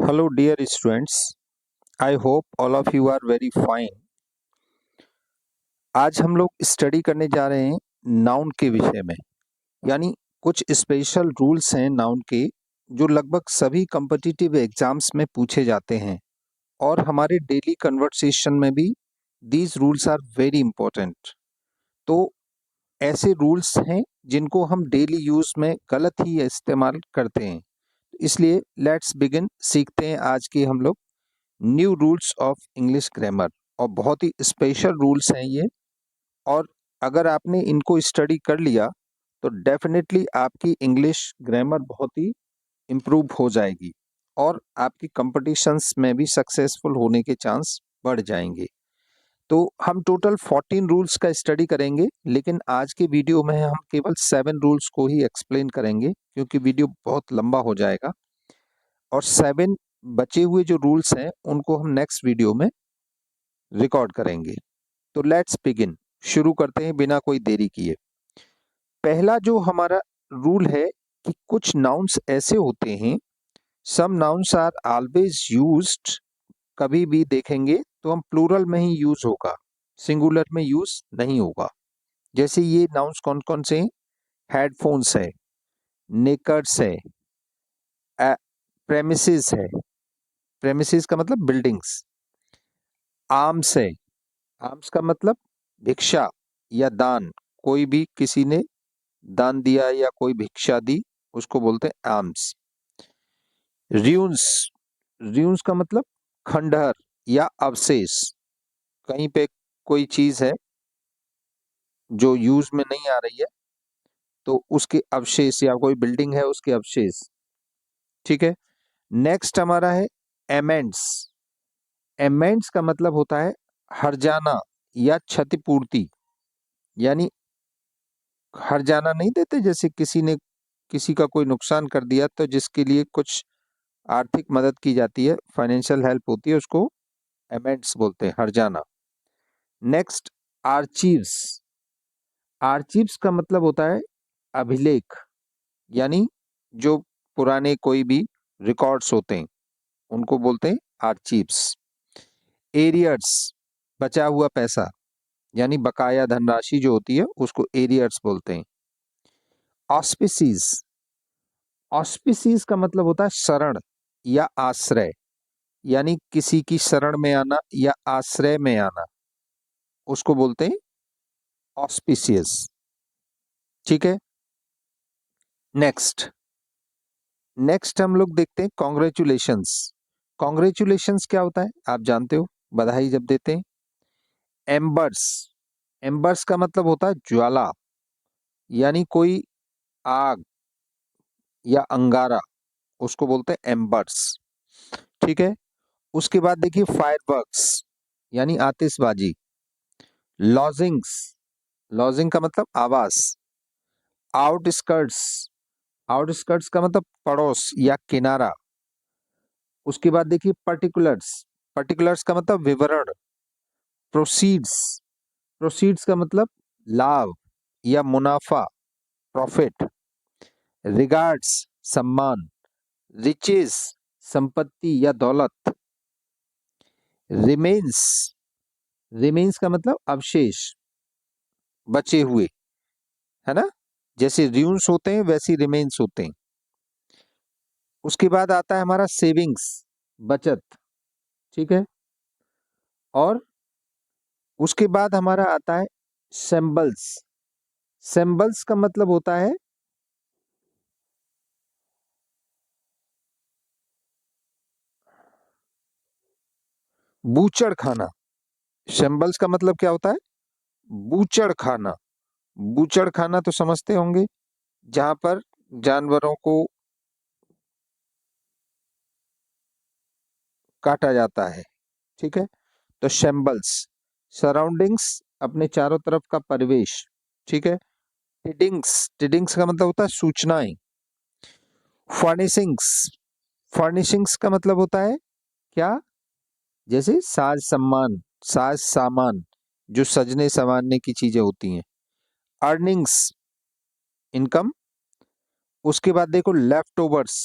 Hello, dear students. I hope all of you are very fine. आज हम लोग study करने जा रहे हैं नाउन के विषय में, यानी कुछ स्पेशल रूल्स हैं नाउन के जो लगभग सभी कॉम्पिटिटिव एग्जाम्स में पूछे जाते हैं और हमारे डेली कन्वर्सेशन में भी these rules are very important. तो ऐसे रूल्स हैं जिनको हम डेली यूज में गलत ही इस्तेमाल करते हैं, इसलिए लेट्स बिगिन। सीखते हैं आज की हम लोग new rules of English grammar, और बहुत ही स्पेशल रूल्स हैं ये। और अगर आपने इनको स्टडी कर लिया तो डेफिनेटली आपकी इंग्लिश ग्रामर बहुत ही इम्प्रूव हो जाएगी और आपकी कॉम्पिटिशन्स में भी सक्सेसफुल होने के चांस बढ़ जाएंगे। तो हम टोटल 14 रूल्स का स्टडी करेंगे, लेकिन आज के वीडियो में हम केवल 7 रूल्स को ही एक्सप्लेन करेंगे क्योंकि वीडियो बहुत लंबा हो जाएगा, और 7 बचे हुए जो रूल्स हैं उनको हम नेक्स्ट वीडियो में रिकॉर्ड करेंगे। तो लेट्स बिगिन, शुरू करते हैं बिना कोई देरी किए। पहला जो हमारा रूल है कि कुछ नाउन्स ऐसे होते हैं, some nouns are always used, कभी भी देखेंगे तो हम प्लूरल में ही यूज होगा, सिंगुलर में यूज नहीं होगा। जैसे ये नाउन्स कौन कौन से हैं? हेडफोन्स है, नेकर्स है, प्रेमिसेस है, प्रेमिसेस का मतलब बिल्डिंग्स, आर्म्स है, आर्म्स का मतलब भिक्षा या दान, कोई भी किसी ने दान दिया या कोई भिक्षा दी उसको बोलते हैं आर्म्स। र्यून्स, र्यून्स का मतलब खंडहर या अवशेष, कहीं पे कोई चीज है जो यूज में नहीं आ रही है तो उसके अवशेष, या कोई बिल्डिंग है उसके अवशेष। ठीक है। नेक्स्ट हमारा है एमेंड्स। एमेंड्स का मतलब होता है हर्जाना या क्षतिपूर्ति, यानी हर्जाना नहीं देते, जैसे किसी ने किसी का कोई नुकसान कर दिया तो जिसके लिए कुछ आर्थिक मदद की जाती है, फाइनेंशियल हेल्प होती है, उसको एमेंड्स बोलते हैं, हर्जाना। Next archives. आर्चीव्स का मतलब होता है अभिलेख, यानी जो पुराने कोई भी रिकॉर्ड्स होते हैं उनको बोलते हैं आर्चीव्स। एरियर्स, बचा हुआ पैसा, यानी बकाया धनराशि जो होती है उसको एरियर्स बोलते हैं। ऑस्पिसीज, ऑस्पिसीज का मतलब होता है शरण या आश्रय, यानी किसी की शरण में आना या आश्रय में आना, उसको बोलते हैं ऑस्पिशियस। ठीक है। नेक्स्ट नेक्स्ट हम लोग देखते हैं कॉन्ग्रेचुलेशंस। कॉन्ग्रेचुलेशंस क्या होता है आप जानते हो, बधाई जब देते हैं। एम्बर्स, एम्बर्स का मतलब होता है ज्वाला, यानी कोई आग या अंगारा, उसको बोलते हैं एम्बर्स। ठीक है। उसके बाद देखिए फायरवर्क्स, यानी आतिशबाजी। लॉजिंग्स, लॉजिंग का मतलब आवास। आउटस्कर्ट्स, आउटस्कर्ट्स का मतलब पड़ोस या किनारा। उसके बाद देखिए पर्टिकुलर्स, पर्टिकुलर्स का मतलब विवरण। प्रोसीड्स, प्रोसीड्स का मतलब लाभ या मुनाफा, प्रॉफिट। रिगार्ड्स, सम्मान। रिचेस, संपत्ति या दौलत। रिमेन्स, रिमेन्स का मतलब अवशेष, बचे हुए, है ना, जैसे र्यून्स होते हैं वैसे रिमेन्स होते हैं। उसके बाद आता है हमारा सेविंग्स, बचत। ठीक है। और उसके बाद हमारा आता है सिंबल्स। सिंबल्स का मतलब होता है बूचड़ खाना। सिंबल्स का मतलब क्या होता है? बूचड़ खाना। बूचड़ खाना तो समझते होंगे, जहां पर जानवरों को काटा जाता है। ठीक है। तो सिंबल्स, सराउंडिंग्स, अपने चारों तरफ का परिवेश। ठीक है। टिडिंग्स, टिडिंग्स का मतलब होता है सूचनाएं। फर्निशिंग्स, फर्निशिंग्स का मतलब होता है क्या? जैसे साज सम्मान, साज सामान, जो सजने संवारने की चीजें होती हैं। Earnings, income. उसके बाद देखो लेफ्ट ओवर्स,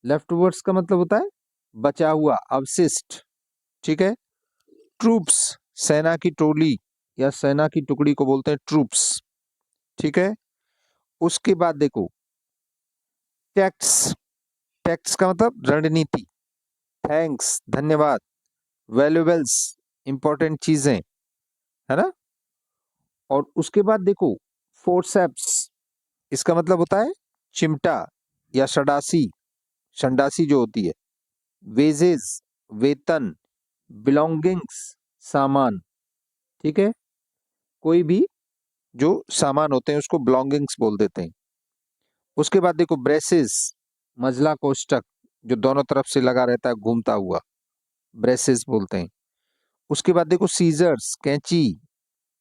लेफ्ट ओवर्स का मतलब होता है बचा हुआ, अवशिष्ट, ठीक है। ट्रूप्स, सेना की टोली या सेना की टुकड़ी को बोलते हैं ट्रूप्स, ठीक है। उसके बाद देखो टैक्स, टैक्स का मतलब रणनीति, थैंक्स, धन्यवाद, वैल्यूएबल्स, इंपॉर्टेंट चीजें, है ना। और उसके बाद देखो फोर्सेप्स, इसका मतलब होता है चिमटा या शडासी, शंडासी जो होती है। वेजेस, वेतन, बिलोंगिंग्स, सामान, ठीक है। कोई भी जो सामान होते हैं उसको बिलोंगिंग्स बोल देते हैं। उसके बाद देखो ब्रेसेस, मजला कोष्टक जो दोनों तरफ से लगा रहता है घूमता हुआ, ब्रेसेस बोलते हैं। उसके बाद देखो सीजर्स, कैंची,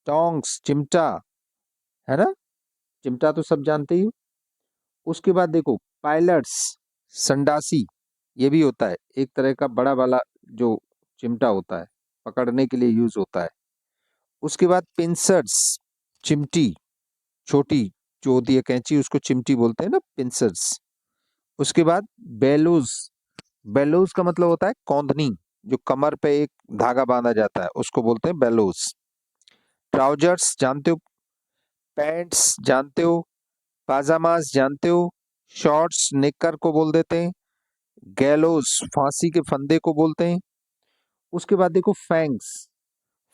टोंग्स, चिमटा, है ना, चिमटा तो सब जानते ही हो। उसके बाद देखो पायलट्स, संडासी, ये भी होता है एक तरह का बड़ा वाला जो चिमटा होता है, पकड़ने के लिए यूज होता है। उसके बाद पिंसर्स, चिमटी, छोटी जो होती है कैंची उसको चिमटी बोलते हैं ना, पिंसर्स। उसके बाद बेलूज, बेलूज का मतलब होता है कौंधनी, जो कमर पे एक धागा बांधा जाता है उसको बोलते हैं बेलूज। ट्राउजर्स जानते हो, पैंट्स जानते हो, पाजामास जानते हो, शॉर्ट्स नेकर को बोल देते हैं, गैलोस फांसी के फंदे को बोलते हैं। उसके बाद देखो फैंक्स,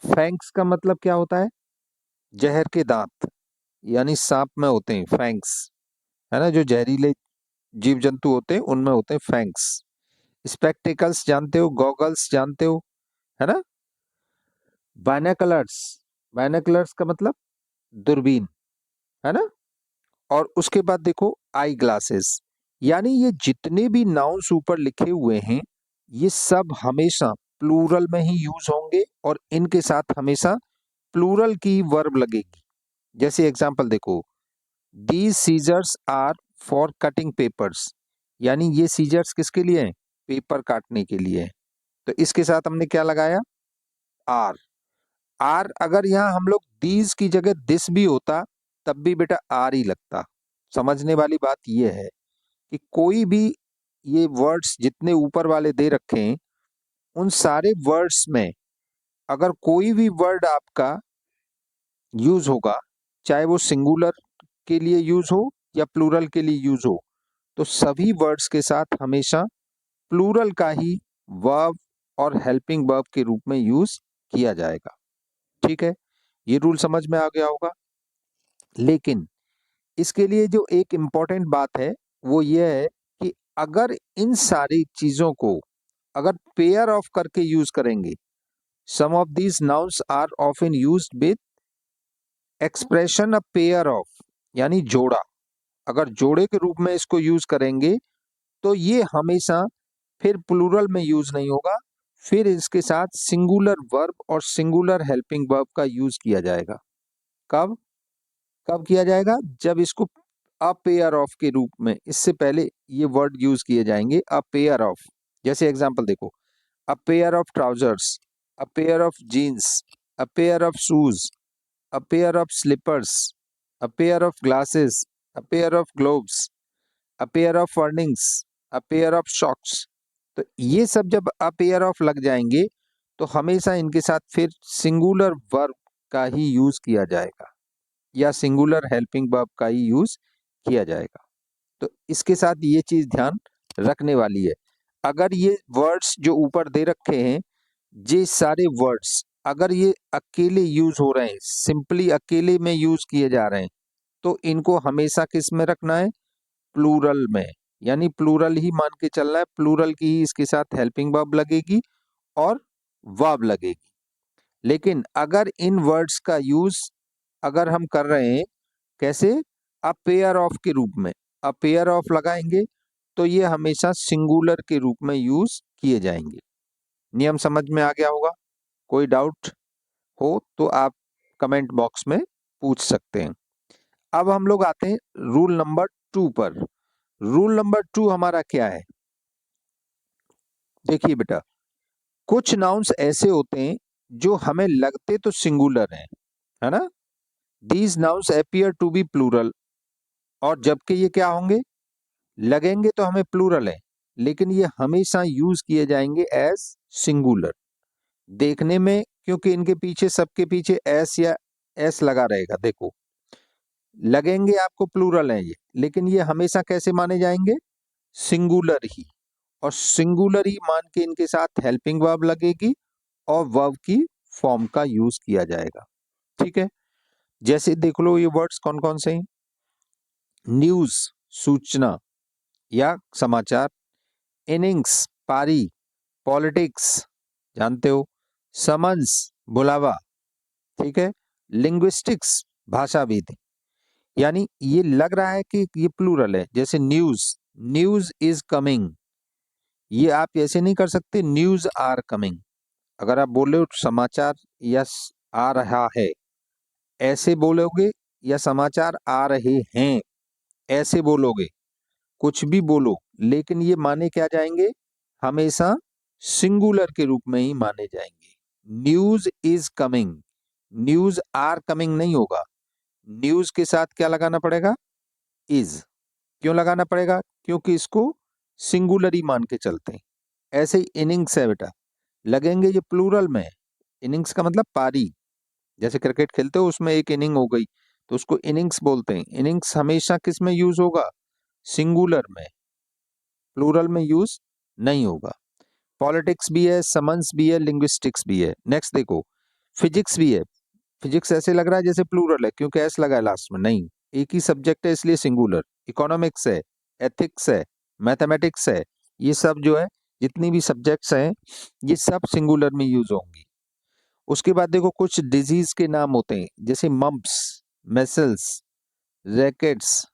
फैंक्स का मतलब क्या होता है, जहर के दांत, यानी सांप में होते हैं फैंक्स, है ना, जो जहरीले जीव जंतु होते हैं उनमें होते हैं फैंक्स। स्पेक्टिकल्स जानते हो, गॉगल्स जानते हो, है ना। बायनोकुलर्स, बायनोकुलर्स का मतलब दूरबीन, है ना। और उसके बाद देखो आई ग्लासेस, यानी ये जितने भी नाउन्स ऊपर लिखे हुए हैं ये सब हमेशा प्लूरल में ही यूज होंगे और इनके साथ हमेशा प्लूरल की वर्ब लगेगी। जैसे एग्जांपल देखो, these scissors are for cutting papers, यानी ये सीजर्स किसके लिए हैं, पेपर काटने के लिए हैं। तो इसके साथ हमने क्या लगाया, आर। आर अगर यहाँ हम लोग दीज की जगह दिस भी होता तब भी बेटा आर ही लगता। समझने वाली बात यह है कि कोई भी ये वर्ड्स जितने ऊपर वाले दे रखे हैं उन सारे वर्ड्स में अगर कोई भी वर्ड आपका यूज होगा, चाहे वो सिंगुलर के लिए यूज हो या प्लूरल के लिए यूज हो, तो सभी वर्ड्स के साथ हमेशा प्लूरल का ही वर्ब और हेल्पिंग वर्ब के रूप में यूज किया जाएगा, ठीक है। ये रूल समझ में आ गया होगा। लेकिन इसके लिए जो एक इम्पॉर्टेंट बात है वो ये है कि अगर इन सारी चीजों को अगर पेयर ऑफ करके यूज करेंगे, some of these nouns are often used with expression a pair of, यानी जोड़ा, अगर जोड़े के रूप में इसको यूज करेंगे तो ये हमेशा फिर प्लूरल में यूज नहीं होगा, फिर इसके साथ सिंगुलर वर्ब और सिंगुलर हेल्पिंग वर्ब का यूज किया जाएगा। कब, कब किया जाएगा, जब इसको अ पेयर ऑफ के रूप में, इससे पहले ये वर्ड यूज किए जाएंगे अ पेयर ऑफ। जैसे एग्जांपल देखो, a pair of trousers, a pair of jeans, a pair of shoes, a pair of slippers, a pair of glasses, a pair of gloves, a pair of earnings, a pair of socks. तो ये सब जब अ pair of लग जाएंगे तो हमेशा इनके साथ फिर सिंगुलर वर्ब का ही यूज किया जाएगा या सिंगुलर हेल्पिंग वर्ब का ही यूज किया जाएगा। तो इसके साथ ये चीज ध्यान रखने वाली है। अगर ये वर्ड्स जो ऊपर दे रखे हैं, ये सारे वर्ड्स अगर ये अकेले यूज हो रहे हैं, सिंपली अकेले में यूज किए जा रहे हैं, तो इनको हमेशा किस में रखना है, प्लूरल में, यानी प्लूरल ही मान के चलना है, प्लूरल की ही इसके साथ हेल्पिंग वर्ब लगेगी और वर्ब लगेगी। लेकिन अगर इन वर्ड्स का यूज अगर हम कर रहे हैं कैसे, अ पेयर ऑफ के रूप में, अ पेयर ऑफ लगाएंगे तो ये हमेशा सिंगुलर के रूप में यूज किए जाएंगे। नियम समझ में आ गया होगा। कोई डाउट हो तो आप कमेंट बॉक्स में पूछ सकते हैं। अब हम लोग आते हैं रूल नंबर 2 पर। रूल नंबर 2 हमारा क्या है, देखिए बेटा, कुछ नाउन्स ऐसे होते हैं जो हमें लगते तो सिंगुलर हैं, है ना, these nouns appear to be plural, और जबकि ये क्या होंगे, लगेंगे तो हमें प्लूरल है, लेकिन ये हमेशा यूज किए जाएंगे एज सिंगुलर। देखने में, क्योंकि इनके पीछे, सबके पीछे एस या एस लगा रहेगा, देखो लगेंगे आपको प्लूरल है ये, लेकिन ये हमेशा कैसे माने जाएंगे? सिंगुलर ही। और सिंगुलर ही मान के इनके साथ हेल्पिंग वर्ब लगेगी और वर्ब की फॉर्म का यूज किया जाएगा। ठीक है, जैसे देख लो ये वर्ड्स कौन कौन से हैं। न्यूज सूचना या समाचार, इनिंग्स पारी, पॉलिटिक्स जानते हो, समन्स बुलावा, ठीक है, लिंग्विस्टिक्स भाषाविद। यानी ये लग रहा है कि ये प्लूरल है, जैसे न्यूज, न्यूज इज कमिंग, ये आप ऐसे नहीं कर सकते न्यूज आर कमिंग। अगर आप बोले हो समाचार या आ रहा है ऐसे बोलोगे, या समाचार आ रहे हैं ऐसे बोलोगे, कुछ भी बोलो, लेकिन ये माने क्या जाएंगे? हमेशा सिंगुलर के रूप में ही माने जाएंगे। News is coming, news are coming नहीं होगा। न्यूज के साथ क्या लगाना पड़ेगा? इज। क्यों लगाना पड़ेगा? क्योंकि इसको सिंगुलर ही मान के चलते हैं। ऐसे ही इनिंग्स है बेटा, लगेंगे ये प्लूरल में। इनिंग्स का मतलब पारी, जैसे क्रिकेट खेलते हो उसमें एक इनिंग हो गई तो उसको इनिंग्स बोलते हैं। इनिंग्स हमेशा किस में यूज होगा? सिंगुलर में, प्लूरल में यूज नहीं होगा। पॉलिटिक्स भी है, समन्स भी है, लिंग्विस्टिक्स भी है। नेक्स्ट देखो, फिजिक्स भी है। फिजिक्स ऐसे लग रहा है जैसे प्लूरल है क्योंकि एस लगा है लास्ट में, नहीं, एक ही सब्जेक्ट है इसलिए सिंगुलर। इकोनॉमिक्स है, एथिक्स है, मैथमेटिक्स है, ये सब जो है जितनी भी सब्जेक्ट्स हैं ये सब सिंगुलर में यूज होंगी। उसके बाद देखो कुछ डिजीज के नाम होते हैं, जैसे मम्प्स, मेसल्स, रैकेट्स,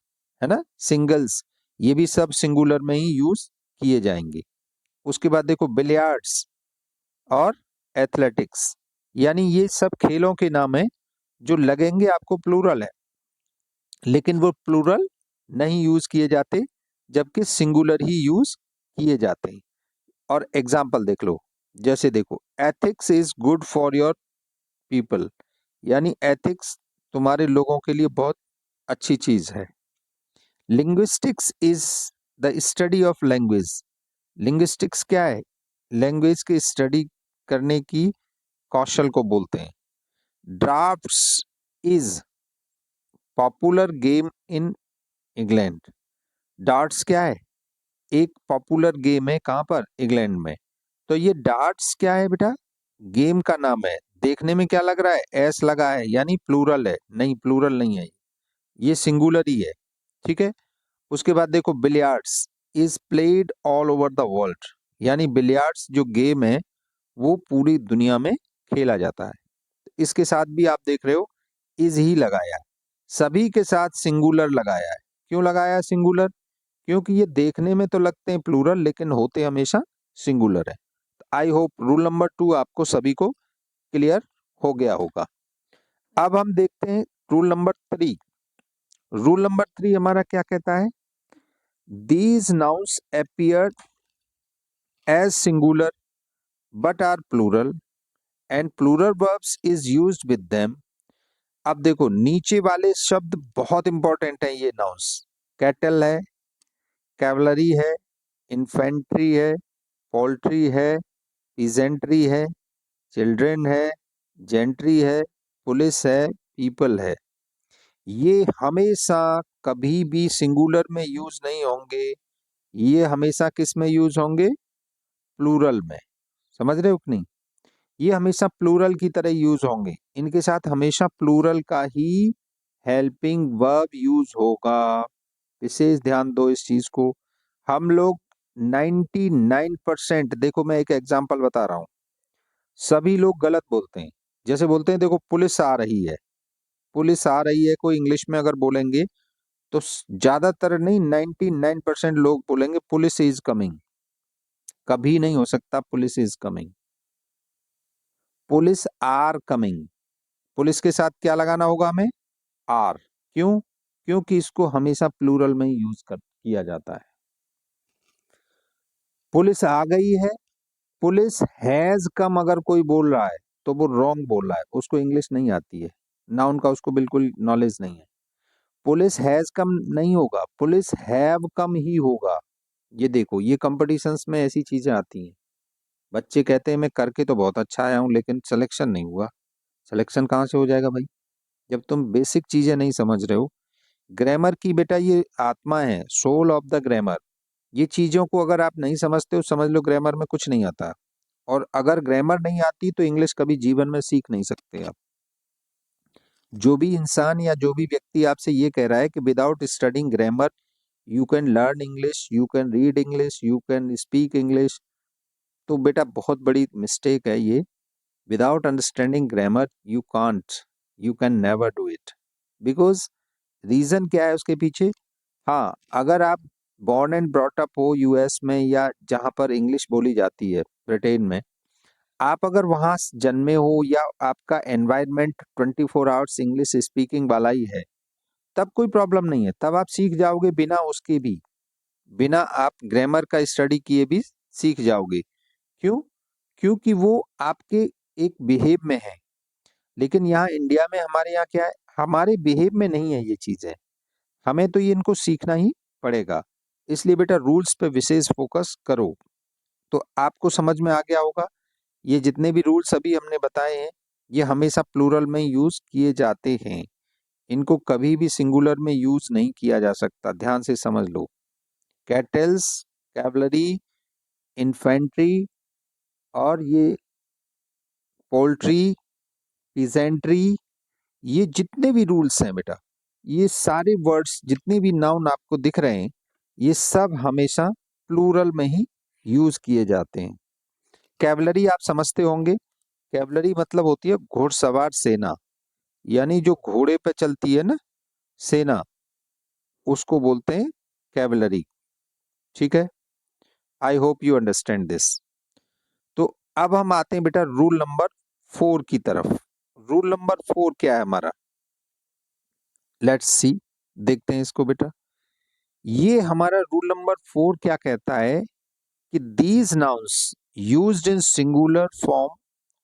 है ना, सिंगल्स, ये भी सब सिंगुलर में ही यूज किए जाएंगे। उसके बाद देखो बिलियर्ड्स और एथलेटिक्स, यानी ये सब खेलों के नाम है जो लगेंगे आपको प्लूरल है, लेकिन वो प्लूरल नहीं यूज किए जाते, जबकि सिंगुलर ही यूज किए जाते हैं। और एग्जाम्पल देख लो, जैसे देखो ethics is good for your people, यानी एथिक्स तुम्हारे लोगों के लिए बहुत अच्छी चीज है। Linguistics is the study of language, linguistics क्या है? लैंग्वेज की स्टडी करने की कौशल को बोलते हैं। Drafts is popular game in England, darts क्या है? एक पॉपुलर गेम है, कहां पर? इंग्लैंड में। तो ये डार्ट्स क्या है बेटा? गेम का नाम है। देखने में क्या लग रहा है? एस लगा है, यानी प्लूरल है, नहीं प्लूरल नहीं है, ये सिंगुलर ही है। ठीक है, उसके बाद देखो billiards is played all over the world, यानी बिलियर्ड्स जो गेम है वो पूरी दुनिया में खेला जाता है। इसके साथ भी आप देख रहे हो इज ही लगाया है, सभी के साथ सिंगुलर लगाया है। क्यों लगाया है सिंगुलर? क्योंकि ये देखने में तो लगते हैं प्लूरल लेकिन होते हमेशा सिंगुलर है। आई होप रूल नंबर 2 आपको सभी को क्लियर हो गया होगा। अब हम देखते हैं रूल नंबर 3। रूल नंबर 3 हमारा क्या कहता है? These nouns appear as singular but are plural and plural verbs is used with them। अब देखो नीचे वाले शब्द बहुत इंपॉर्टेंट हैं, ये नाउन्स। कैटल है, कैवलरी है, इन्फेंट्री है, पोल्ट्री है, पीजेंट्री है, चिल्ड्रेन है, जेंट्री है, पुलिस है, पीपल है। ये हमेशा कभी भी सिंगुलर में यूज नहीं होंगे, ये हमेशा किस में यूज होंगे? प्लूरल में। समझ रहे हो कि नहीं? ये हमेशा प्लूरल की तरह यूज होंगे, इनके साथ हमेशा प्लूरल का ही हेल्पिंग वर्ब यूज होगा। विशेष ध्यान दो इस चीज को। हम लोग 99%, देखो मैं एक एग्जांपल बता रहा हूं, सभी लोग गलत बोलते हैं। जैसे बोलते हैं देखो पुलिस आ रही है, पुलिस आ रही है, कोई इंग्लिश में अगर बोलेंगे तो ज्यादातर नहीं 99% लोग बोलेंगे पुलिस इज कमिंग। कभी नहीं हो सकता police is coming, police are coming. Police के साथ क्या लगाना होगा हमें? आर। क्यों? क्योंकि इसको हमेशा प्लूरल में ही यूज कर किया जाता है। पुलिस आ गई है, पुलिस हैज कम अगर कोई बोल रहा है तो वो रॉन्ग बोल रहा है, उसको इंग्लिश नहीं आती है ना, उनका उसको बिल्कुल नॉलेज नहीं है। पुलिस हैज कम नहीं होगा, पुलिस हैव कम ही होगा। ये देखो, ये कंपटीशंस में ऐसी चीजें आती हैं, बच्चे कहते हैं मैं करके तो बहुत अच्छा आया हूँ लेकिन सिलेक्शन नहीं हुआ। सिलेक्शन कहाँ से हो जाएगा भाई, जब तुम बेसिक चीजें नहीं समझ रहे हो। ग्रामर की बेटा ये आत्मा है, सोल ऑफ द ग्रामर। ये चीजों को अगर आप नहीं समझते हो, समझ लो ग्रामर में कुछ नहीं आता। और अगर ग्रामर नहीं आती तो इंग्लिश कभी जीवन में सीख नहीं सकते आप। जो भी इंसान या जो भी व्यक्ति आपसे ये कह रहा है कि without studying grammar you can learn English, you can read English, you can speak English, तो बेटा बहुत बड़ी मिस्टेक है ये। Without understanding grammar you can't, you can never do it. Because reason क्या है उसके पीछे। हाँ, अगर आप बॉर्न एंड ब्रॉट अप हो यूएस में या जहाँ पर इंग्लिश बोली जाती है, ब्रिटेन में, आप अगर वहाँ जन्मे हो या आपका एनवायरनमेंट 24 आवर्स इंग्लिश स्पीकिंग वाला ही है, तब कोई प्रॉब्लम नहीं है, तब आप सीख जाओगे बिना उसके भी, बिना आप ग्रामर का स्टडी किए भी सीख जाओगे। क्यों? क्योंकि वो आपके एक बिहेव में है। लेकिन यहाँ इंडिया में हमारे यहाँ क्या है, हमारे बिहेव में नहीं है ये चीजें, हमें तो ये इनको सीखना ही पड़ेगा। इसलिए बेटा रूल्स पे विशेष फोकस करो। तो आपको समझ में आ गया होगा, ये जितने भी रूल्स अभी हमने बताए हैं ये हमेशा प्लूरल में यूज किए जाते हैं, इनको कभी भी सिंगुलर में यूज नहीं किया जा सकता, ध्यान से समझ लो। कैटल्स, कैवलरी, इन्फेंट्री, और ये पोल्ट्री, पीजेंट्री, ये जितने भी रूल्स हैं बेटा, ये सारे वर्ड्स जितने भी नाउन आपको दिख रहे हैं, ये सब हमेशा प्लूरल में ही यूज किए जाते हैं। कैवलरी आप समझते होंगे, कैवलरी मतलब होती है घुड़सवार सेना, यानी जो घोड़े पे चलती है ना सेना, उसको बोलते हैं कैवलरी। ठीक है, I hope you understand this. तो अब हम आते हैं बेटा रूल नंबर 4 की तरफ। रूल नंबर 4 क्या है हमारा, लेट्स सी, देखते हैं इसको बेटा। ये हमारा रूल नंबर 4 क्या कहता है कि these nouns used in singular form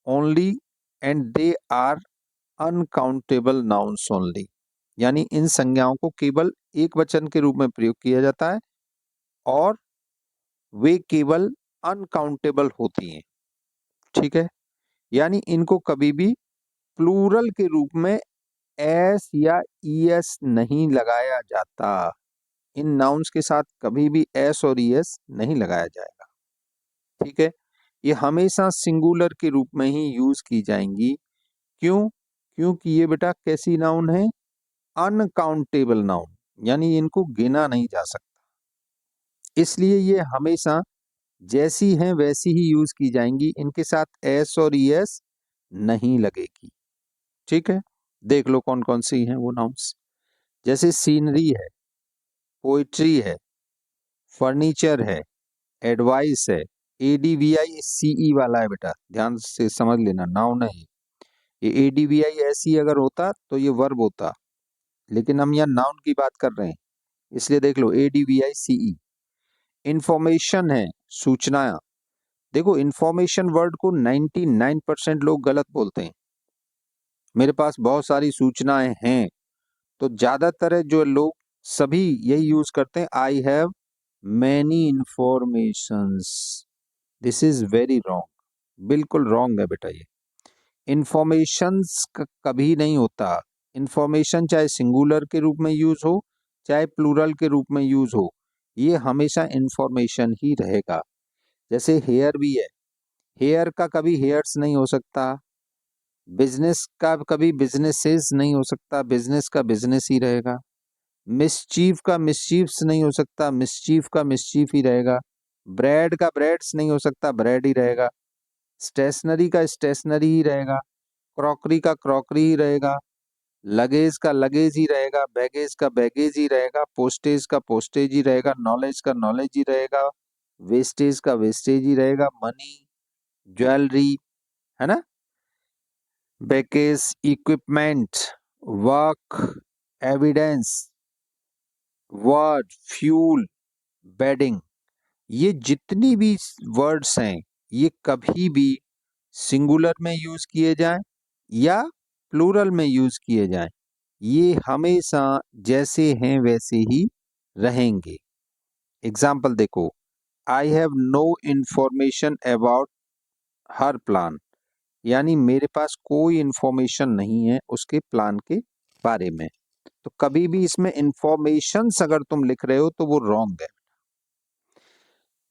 only and they are uncountable nouns only. यानी इन संज्ञाओं को केवल एक वचन के रूप में प्रयोग किया जाता है और वे केवल अनकाउंटेबल होती हैं। ठीक है, यानी इनको कभी भी प्लूरल के रूप में एस या ईएस नहीं लगाया जाता। इन नाउन्स के साथ कभी भी एस और ईएस नहीं लगाया जाएगा। ठीक है, ये हमेशा सिंगुलर के रूप में ही यूज की जाएंगी। क्यों? क्योंकि ये बेटा कैसी नाउन है, अनकाउंटेबल नाउन, यानी इनको गिना नहीं जा सकता। इसलिए ये हमेशा जैसी हैं वैसी ही यूज की जाएंगी, इनके साथ एस और ईएस नहीं लगेगी। ठीक है, देख लो कौन कौन सी हैं वो नाउन्स। जैसे सीनरी है, पोइट्री है, फर्नीचर है, एडवाइस है। एडीवीआई सीई वाला है बेटा, ध्यान से समझ लेना, नाउन है ये एडीवीआई ऐसी अगर होता तो ये वर्ब होता, लेकिन हम यहाँ नाउन की बात कर रहे हैं, इसलिए देख लो एडीवीआई सीई। इंफॉर्मेशन है, सूचना। देखो इंफॉर्मेशन वर्ड को 99% लोग गलत बोलते हैं। मेरे पास बहुत सारी सूचनाएं हैं, तो ज्यादातर है जो लोग सभी यही यूज करते हैं, I have many informations. This is very wrong, बिल्कुल रॉन्ग है बेटा ये। इंफॉर्मेशंस कभी नहीं होता। इंफॉर्मेशन चाहे सिंगुलर के रूप में यूज हो चाहे प्लूरल के रूप में यूज हो, ये हमेशा इंफॉर्मेशन ही रहेगा। जैसे हेयर भी है, हेयर का कभी हेयर्स नहीं हो सकता, बिजनेस का कभी बिजनेसेस नहीं हो सकता, बिजनेस का बिजनेस ही रहेगा। मिसचीफ का मिसचीफ्स नहीं हो सकता, मिसचीफ का मिसचीफ ही रहेगा। ब्रेड का ब्रेड्स नहीं हो सकता, ब्रेड ही रहेगा। स्टेशनरी का स्टेशनरी ही रहेगा, क्रॉकरी का क्रॉकरी ही रहेगा, लगेज का लगेज ही रहेगा, बैगेज का बैगेज ही रहेगा, पोस्टेज का पोस्टेज ही रहेगा, नॉलेज का नॉलेज ही रहेगा, वेस्टेज का वेस्टेज ही रहेगा, मनी, ज्वेलरी, है ना, baggage, equipment, work, evidence, word, fuel, bedding, ये जितनी भी वर्ड्स हैं ये कभी भी सिंगुलर में यूज किए जाएं या प्लूरल में यूज किए जाएं, ये हमेशा जैसे हैं वैसे ही रहेंगे। एग्जाम्पल देखो, I have no information about her plan, यानी मेरे पास कोई इंफॉर्मेशन नहीं है उसके प्लान के बारे में। तो कभी भी इसमें इंफॉर्मेशंस अगर तुम लिख रहे हो तो वो रॉन्ग है।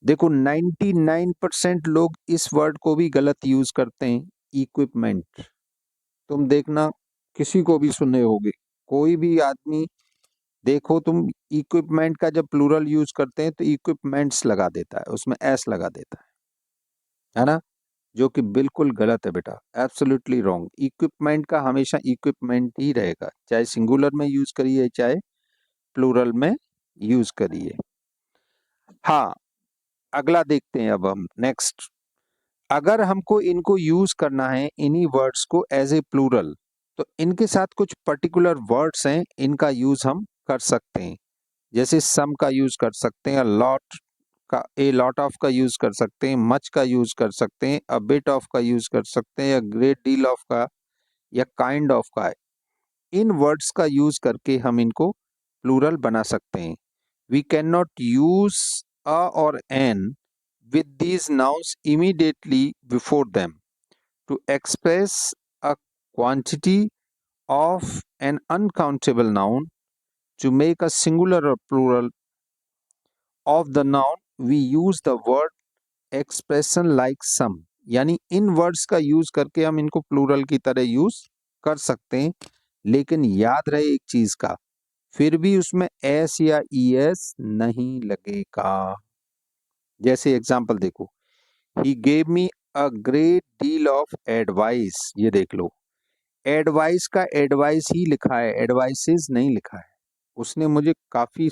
देखो 99% लोग इस वर्ड को भी गलत यूज करते हैं, इक्विपमेंट। तुम देखना किसी को भी सुने होगे, कोई भी आदमी देखो तुम, इक्विपमेंट का जब प्लूरल यूज करते हैं तो इक्विपमेंट्स लगा देता है, उसमें एस लगा देता है ना, जो कि बिल्कुल गलत है बेटा, एब्सोल्युटली रॉन्ग। इक्विपमेंट का हमेशा इक्विपमेंट ही रहेगा, चाहे सिंगुलर में यूज करिए चाहे प्लूरल में यूज करिए। हाँ, अगला देखते हैं अब हम नेक्स्ट। अगर हमको इनको यूज करना है इन्हीं वर्ड्स को एज ए प्लूरल, तो इनके साथ कुछ पर्टिकुलर वर्ड्स हैं, इनका यूज हम कर सकते हैं। जैसे सम का यूज कर सकते हैं, लॉट का, ए लॉट ऑफ का यूज कर सकते हैं, मच का यूज कर सकते हैं, अ बिट ऑफ का यूज कर सकते हैं, या ग्रेट डील ऑफ का, या काइंड ऑफ का है। इन वर्ड्स का यूज करके हम इनको प्लूरल बना सकते हैं। We can not use a और an with these nouns immediately before them to express a quantity of an uncountable noun. To make a singular or plural of the noun, we use the word expression like some. यानी इन words का use करके हम इनको plural की तरह use कर सकते हैं, लेकिन याद रहे एक चीज का, फिर भी उसमें एस या ई एस नहीं लगेगा। जैसे एग्जांपल देखो, he gave me a great deal of advice, ये देख लो, एडवाइस का एडवाइस ही लिखा है, एडवाइसेस नहीं लिखा है। उसने मुझे काफी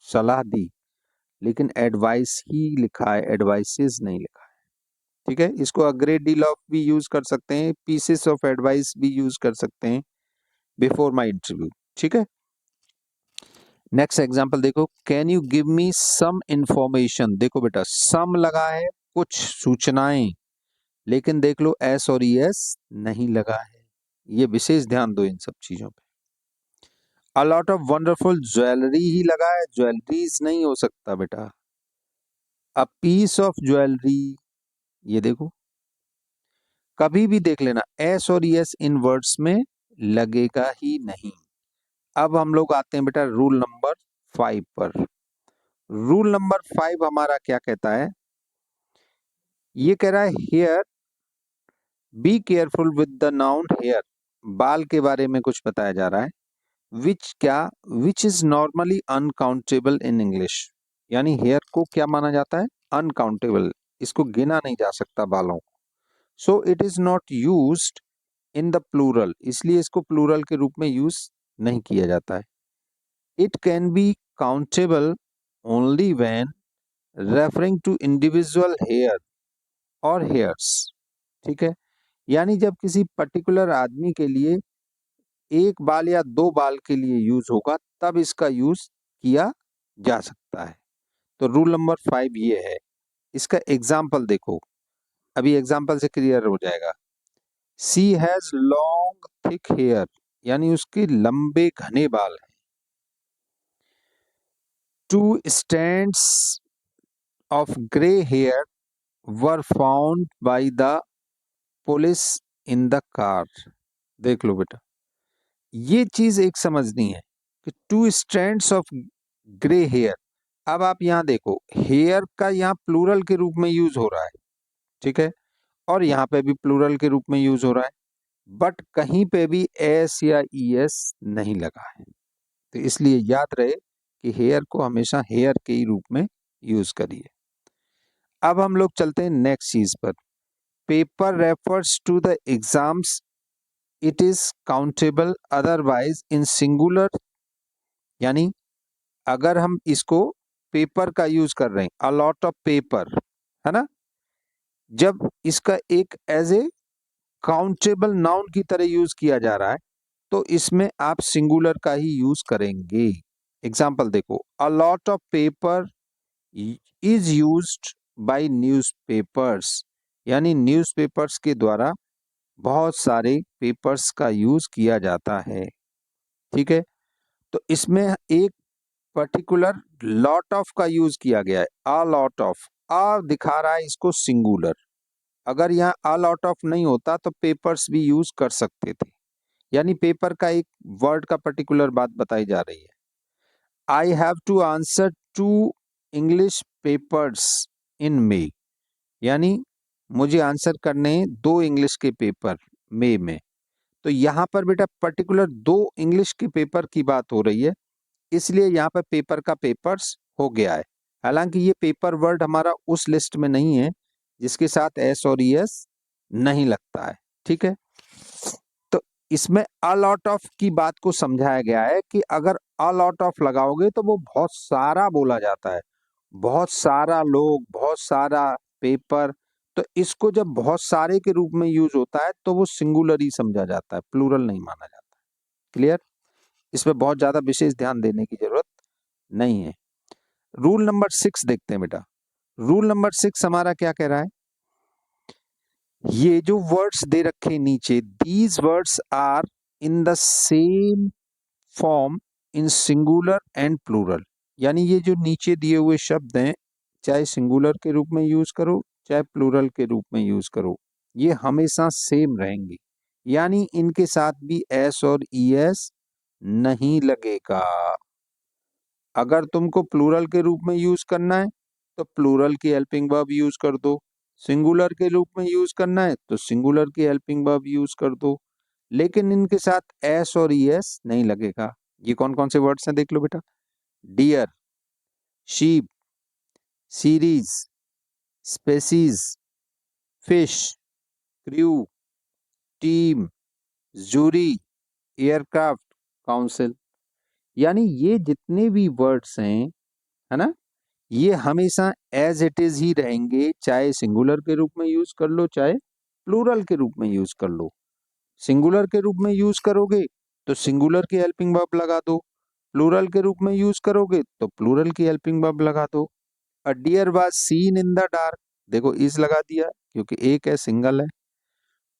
सलाह दी, लेकिन एडवाइस ही लिखा है, एडवाइसेस नहीं लिखा है। ठीक है, इसको अ ग्रेट डील ऑफ भी यूज कर सकते हैं, पीसेस ऑफ एडवाइस भी यूज कर सकते हैं, बिफोर माई इंटरव्यू। ठीक है, नेक्स्ट एग्जांपल देखो, can you give me some information. देखो बेटा, सम लगा है, कुछ सूचनाएं, लेकिन देख लो एस और ई एस नहीं लगा है, ये विशेष ध्यान दो इन सब चीजों पे। A lot of wonderful jewellery ही लगा है, ज्वेलरीज नहीं हो सकता बेटा। अ पीस ऑफ ज्वेलरी, ये देखो, कभी भी देख लेना एस और ई एस इन वर्ड्स में लगेगा ही नहीं। अब हम लोग आते हैं बेटा रूल नंबर 5 पर। रूल नंबर 5 हमारा क्या कहता है, ये कह रहा है hair be careful with the noun hair. बाल के बारे में कुछ बताया जा रहा है, विच क्या, which is normally uncountable in English. यानी हेयर को क्या माना जाता है, अनकाउंटेबल, इसको गिना नहीं जा सकता बालों को। So it is not used in the plural, इसलिए इसको प्लूरल के रूप में यूज नहीं किया जाता है। It can be countable only when referring to individual hair और हेयर्स। ठीक है, यानी जब किसी पर्टिकुलर आदमी के लिए एक बाल या दो बाल के लिए यूज होगा, तब इसका यूज किया जा सकता है। तो रूल नंबर 5 ये है। इसका एग्जाम्पल देखो, अभी एग्जाम्पल से क्लियर हो जाएगा। She has long thick hair, यानी उसके लंबे घने बाल हैं। Two stands of grey hair were found by the police in the car. देख लो बेटा, ये चीज एक समझनी है कि two strands of grey hair. अब आप यहाँ देखो, हेयर का यहाँ प्लूरल के रूप में यूज हो रहा है, ठीक है, और यहाँ पे भी प्लूरल के रूप में यूज हो रहा है, बट कहीं पे भी एस या ई एस नहीं लगा है। तो इसलिए याद रहे कि हेयर को हमेशा हेयर के ही रूप में यूज करिए। अब हम लोग चलते हैं नेक्स्ट चीज पर। Paper refers to the exams, it is countable otherwise in singular. यानी अगर हम इसको पेपर का यूज कर रहे हैं, अ लॉट ऑफ पेपर, है ना, जब इसका एक एज ए काउंटेबल नाउन की तरह यूज किया जा रहा है, तो इसमें आप सिंगुलर का ही यूज करेंगे। एग्जाम्पल देखो, अ lot of paper is used by newspapers, यानी न्यूज़पेपर्स के द्वारा बहुत सारे पेपर्स का यूज किया जाता है। ठीक है, तो इसमें एक पर्टिकुलर लॉट ऑफ का यूज किया गया है, अ लॉट ऑफ, अ दिखा रहा है इसको सिंगुलर। अगर यहाँ अ लॉट ऑफ नहीं होता तो पेपर्स भी यूज कर सकते थे, यानी पेपर का एक वर्ड का पर्टिकुलर बात बताई जा रही है। I have to answer 2 English papers in May, यानी मुझे आंसर करने हैं 2 इंग्लिश के पेपर मई में। तो यहाँ पर बेटा पर्टिकुलर 2 इंग्लिश के पेपर की बात हो रही है, इसलिए यहाँ पर पेपर का पेपर्स हो गया है। हालांकि ये पेपर वर्ड हमारा उस लिस्ट में नहीं है जिसके साथ एस और ईएस नहीं लगता है, ठीक है। तो इसमें अ लॉट ऑफ की बात को समझाया गया है कि अगर अ लॉट ऑफ लगाओगे तो वो बहुत सारा बोला जाता है, बहुत सारा लोग, बहुत सारा पेपर। तो इसको जब बहुत सारे के रूप में यूज होता है तो वो सिंगुलर ही समझा जाता है, प्लूरल नहीं माना जाता। क्लियर? इसमें बहुत ज्यादा विशेष ध्यान देने की जरूरत नहीं है। रूल नंबर 6 देखते हैं बेटा। रूल नंबर 6 हमारा क्या कह रहा है, ये जो वर्ड्स दे रखे नीचे, these words are in the same form in singular and plural, यानी ये जो नीचे दिए हुए शब्द हैं, चाहे सिंगुलर के रूप में यूज करो चाहे प्लूरल के रूप में यूज करो, ये हमेशा सेम रहेंगे, यानी इनके साथ भी एस और ईएस नहीं लगेगा। अगर तुमको प्लूरल के रूप में यूज करना है तो प्लूरल की हेल्पिंग वर्ब यूज कर दो, सिंगुलर के रूप में यूज करना है तो सिंगुलर की हेल्पिंग वर्ब यूज कर दो, लेकिन इनके साथ एस और ईएस नहीं लगेगा। ये कौन कौन से वर्ड्स हैं देख लो बेटा, deer, sheep, series, species, fish, crew, team, jury, aircraft, council. यानी ये जितने भी वर्ड्स हैं, है ना, ये हमेशा एज इट इज ही रहेंगे, चाहे सिंगुलर के रूप में यूज कर लो चाहे प्लूरल के रूप में यूज कर लो। सिंगुलर के रूप में यूज करोगे तो सिंगुलर की हेल्पिंग वर्ब लगा दो, प्लूरल के रूप में यूज करोगे तो प्लूरल की हेल्पिंग वर्ब लगा दो। A deer was seen in the dark, देखो इज लगा दिया क्योंकि एक है, सिंगल है।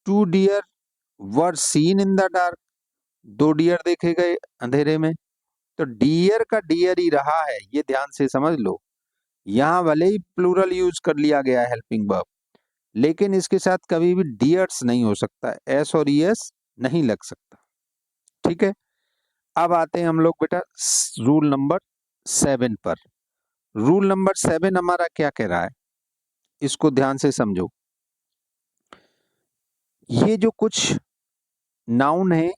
Two deer were seen in the dark, 2 deer देखे गए अंधेरे में। तो डियर का डियर ही रहा है, ये ध्यान से समझ लो। यहाँ भले ही प्लूरल यूज कर लिया गया है हेल्पिंग वर्ब, लेकिन इसके साथ कभी भी डियर्स नहीं हो सकता, एस और ईएस नहीं लग सकता, ठीक है। अब आते हैं हम लोग बेटा रूल नंबर 7 पर। रूल नंबर 7 हमारा क्या कह रहा है, इसको ध्यान से समझो। ये जो कुछ नाउन है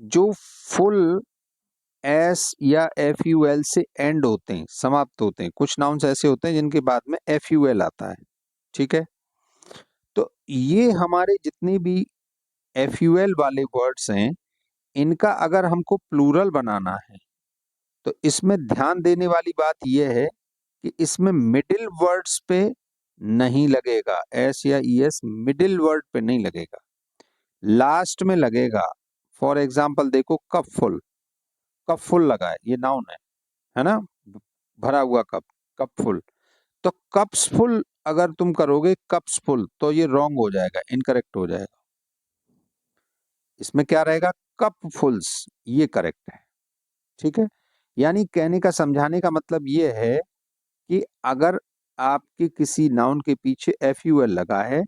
जो फुल एस या एफ यू एल से एंड होते हैं, समाप्त होते हैं, कुछ नाउन्स ऐसे होते हैं जिनके बाद में एफ यू एल आता है, ठीक है। तो ये हमारे जितने भी एफ यू एल वाले वर्ड्स हैं, इनका अगर हमको प्लूरल बनाना है तो इसमें ध्यान देने वाली बात यह है कि इसमें मिडिल वर्ड्स पे नहीं लगेगा, एस या ई एस मिडिल वर्ड पे नहीं लगेगा, लास्ट में लगेगा। फॉर एग्जाम्पल देखो, कप फुल, कप फुल लगा है, ये नाउन है ना, भरा हुआ कप, कप फुल। तो कप्स फुल अगर तुम करोगे कप्स फुल तो ये रॉन्ग हो जाएगा, इनकरेक्ट हो जाएगा। इसमें क्या रहेगा, कप फुल्स, ये करेक्ट है, ठीक है। यानी कहने का, समझाने का मतलब ये है कि अगर आपके किसी नाउन के पीछे एफ यू एल लगा है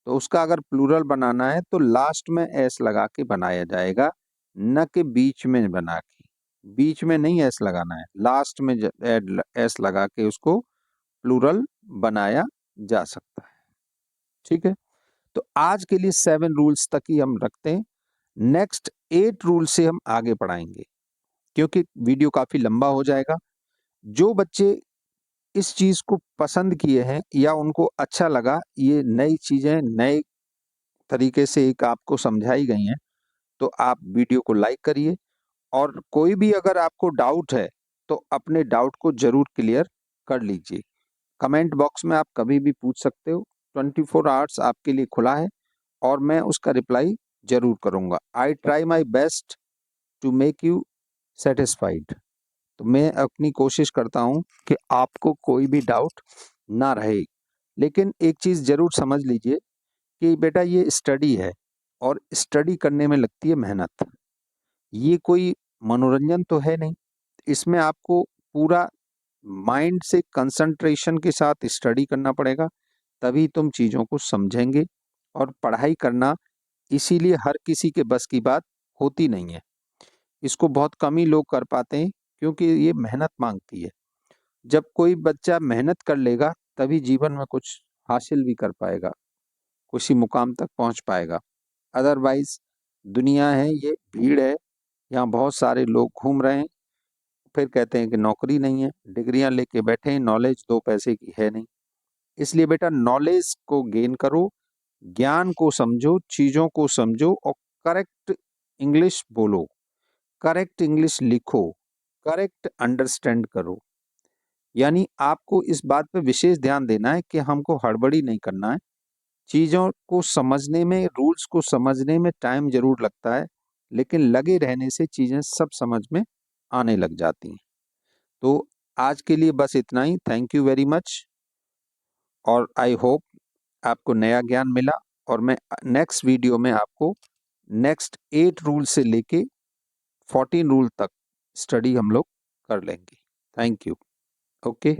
तो उसका अगर प्लूरल बनाना है तो लास्ट में एस लगा के बनाया जाएगा, न कि बीच में बना के। बीच में नहीं एस लगाना है, लास्ट में एस लगा के उसको प्लूरल बनाया जा सकता है, ठीक है। तो आज के लिए 7 रूल्स तक ही हम रखते हैं, नेक्स्ट 8 रूल से हम आगे पढ़ाएंगे क्योंकि वीडियो काफी लंबा हो जाएगा। जो बच्चे इस चीज को पसंद किए हैं या उनको अच्छा लगा, ये नई चीजें नए तरीके से एक आपको समझाई गई हैं, तो आप वीडियो को लाइक करिए। और कोई भी अगर आपको डाउट है तो अपने डाउट को जरूर क्लियर कर लीजिए। कमेंट बॉक्स में आप कभी भी पूछ सकते हो, 24 आवर्स आपके लिए खुला है और मैं उसका रिप्लाई जरूर करूंगा। I try my best to make you satisfied. तो मैं अपनी कोशिश करता हूं कि आपको कोई भी डाउट ना रहे। लेकिन एक चीज जरूर समझ लीजिए कि बेटा ये स्टडी है और स्टडी करने में लगती है मेहनत, ये कोई मनोरंजन तो है नहीं। इसमें आपको पूरा माइंड से कंसंट्रेशन के साथ स्टडी करना पड़ेगा, तभी तुम चीज़ों को समझेंगे। और पढ़ाई करना इसीलिए हर किसी के बस की बात होती नहीं है, इसको बहुत कम ही लोग कर पाते हैं, क्योंकि ये मेहनत मांगती है। जब कोई बच्चा मेहनत कर लेगा तभी जीवन में कुछ हासिल भी कर पाएगा, किसी मुकाम तक पहुंच पाएगा। अदरवाइज दुनिया है, ये भीड़ है, यहाँ बहुत सारे लोग घूम रहे हैं, फिर कहते हैं कि नौकरी नहीं है, डिग्रियां लेके बैठे हैं, नॉलेज 2 पैसे की है नहीं। इसलिए बेटा नॉलेज को गेन करो, ज्ञान को समझो, चीज़ों को समझो और करेक्ट इंग्लिश बोलो, करेक्ट इंग्लिश लिखो, करेक्ट अंडरस्टैंड करो। यानी आपको इस बात पे विशेष ध्यान देना है कि हमको हड़बड़ी नहीं करना है। चीज़ों को समझने में, रूल्स को समझने में टाइम ज़रूर लगता है, लेकिन लगे रहने से चीज़ें सब समझ में आने लग जाती हैं। तो आज के लिए बस इतना ही। थैंक यू वेरी मच, और आई होप आपको नया ज्ञान मिला, और मैं नेक्स्ट वीडियो में आपको नेक्स्ट 8 रूल से लेके 14 रूल तक स्टडी हम लोग कर लेंगे। Thank you. ओके।